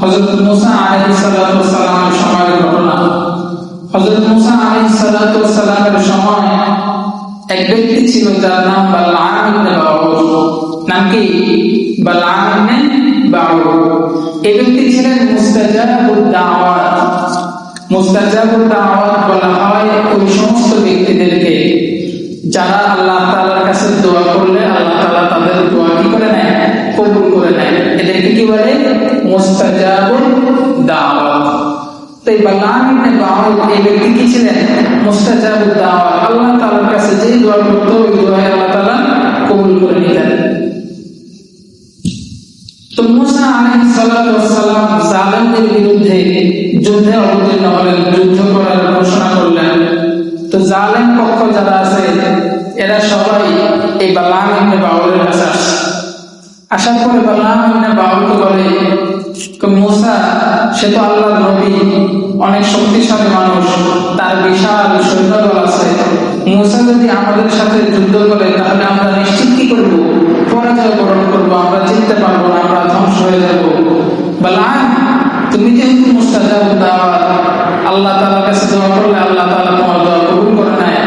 হযরত মুসা আলাইহিস সালাতু ওয়াস সালামের সময়ের ঘটনা। হযরত মুসা আলাইহিস সালাতু ওয়াস সালামের সময় এক ব্যক্তি ছিল যার নাম বালআম ইবনে বাউর। নাম কি? বালআম ইবনে বাউর। এই ব্যক্তি ছিলেন মুস্তাজাবুদ দাওয়াত। মুস্তাজাবুদ দাওয়াত বলা হয় ওই সমস্ত ব্যক্তিদেরকে যারা আল্লাহ তাআলার কাছে দোয়া করলে আল্লাহ তাআলা তাদের দোয়া কি করে নেয়? কবুল করে নেয়। এদেরকে কি বলে? মুস্তাজাবুদ দাওয়াত। তো এই বালআম ইবনে বাউর এই ব্যক্তি কি ছিলেন? মুস্তাজাবুদ দাওয়াত। আল্লাহ তাআলার কাছে যে দোয়া করতো ওই দোয়া আল্লাহ তাআলা কবুল করে নিতেন। তো মুসা আলাইহিস সালাতু ওয়াস সালাম জালেমদের বিরুদ্ধে যুদ্ধে অবতীর্ণ হলেন, যুদ্ধ করার ঘোষণা করলেন। তো জালেম পক্ষ যারা আছে এরা সবাই এই বালআম ইবনে বাউরের কাছে আসে। আসার পরে বালআম ইবনে বাউরকে বলে, মুসা সে তো আল্লাহর নবী, অনেক শক্তিশালী মানুষ, তার বিশাল সৈন্যদল আছে। মুসা যদি আমাদের সাথে যুদ্ধ করে তাহলে আমরা নিশ্চিত কি করব? পরাজয় বরণ করবো, আমরা জিততে পারবো না, আমরা ধ্বংস হয়ে যাব। বালআম তুমি যেহেতু মুস্তাজাবুদ দাওয়াত, আল্লাহ তাআলার কাছে দোয়া করলে আল্লাহ তাআলা তোমার দোয়া কবুল করে নেয়,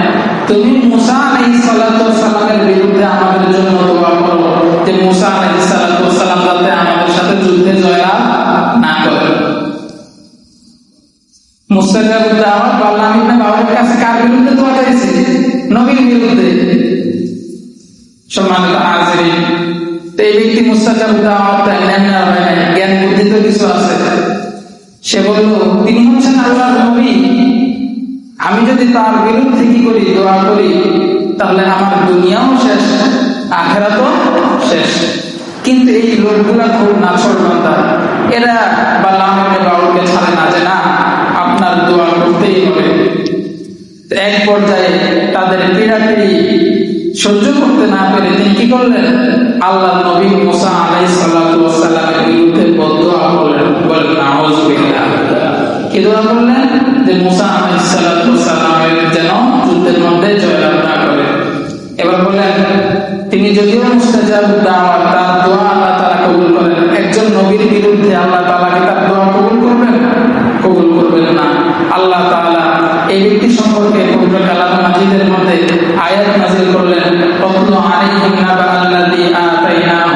তুমি মুসা আলাইহিস সালাতু ওয়াস সালামের বিরুদ্ধে আমাদের জন্য দোয়া করো যে মুসা আলাইহিস সালাতু ওয়াস সালাম যাতে আমাদের সাথে যুদ্ধে জয়লাভ না করে। মুস্তাজাবুদ দাওয়াত বালআম ইবনে বাউরের কাছে কার বিরুদ্ধে দোয়া চাইছে? নবীর বিরুদ্ধে। সম্মানিত হাজিরিন, তো এই ব্যক্তি মুস্তাজাবুদ দাওয়াত নেন না, জ্ঞান বুদ্ধি তো কিছু আছে। সে বলল তিনি হচ্ছেন আল্লাহর নবী, আমি যদি তার বিরুদ্ধে কি করি? দোয়া করি, তাহলে আমার দুনিয়াও শেষ, আখিরাতও শেষ। কিন্তু এই লোকগুলা খুব নাছোড়বান্দা, এরা বালআম ইবনে বাউরকে ছাড়ে না যে না আপনার দোয়া করতেই হবে। এক পর্যায়ে তাদের পীড়াপিড়ি সহ্য করতে না পেরে তিনি কি করলেন? আল্লাহ নবী মুসা আলাইহিস সালাতু ওয়াস সালামের বিরুদ্ধে বদদোয়া করলেন। বলেন নাউযুবিল্লাহ। কি দোয়া করলেন? যে মুসা আলাইহিস সালাতু ওয়াস সালামের যেন যুদ্ধের মধ্যে জয়লাভ না করে। এবার বলেন তিনি যদিও মুস্তাজাবুদ দাওয়াত, তার দোয়া আল্লাহ তাআলা কবুল করেন। একজন নবীর বিরুদ্ধে আল্লাহ তাআলা কি তার দোয়া কবুল করবেন? কবুল করবেন না। আল্লাহ তাআলা এই ব্যক্তি সম্পর্কে পবিত্র কালাম মাজিদের মধ্যে আয়াত নাযিল করলেন, ওয়াতলু আলাইহিম নাবা আল্লাযী আতাইনাহু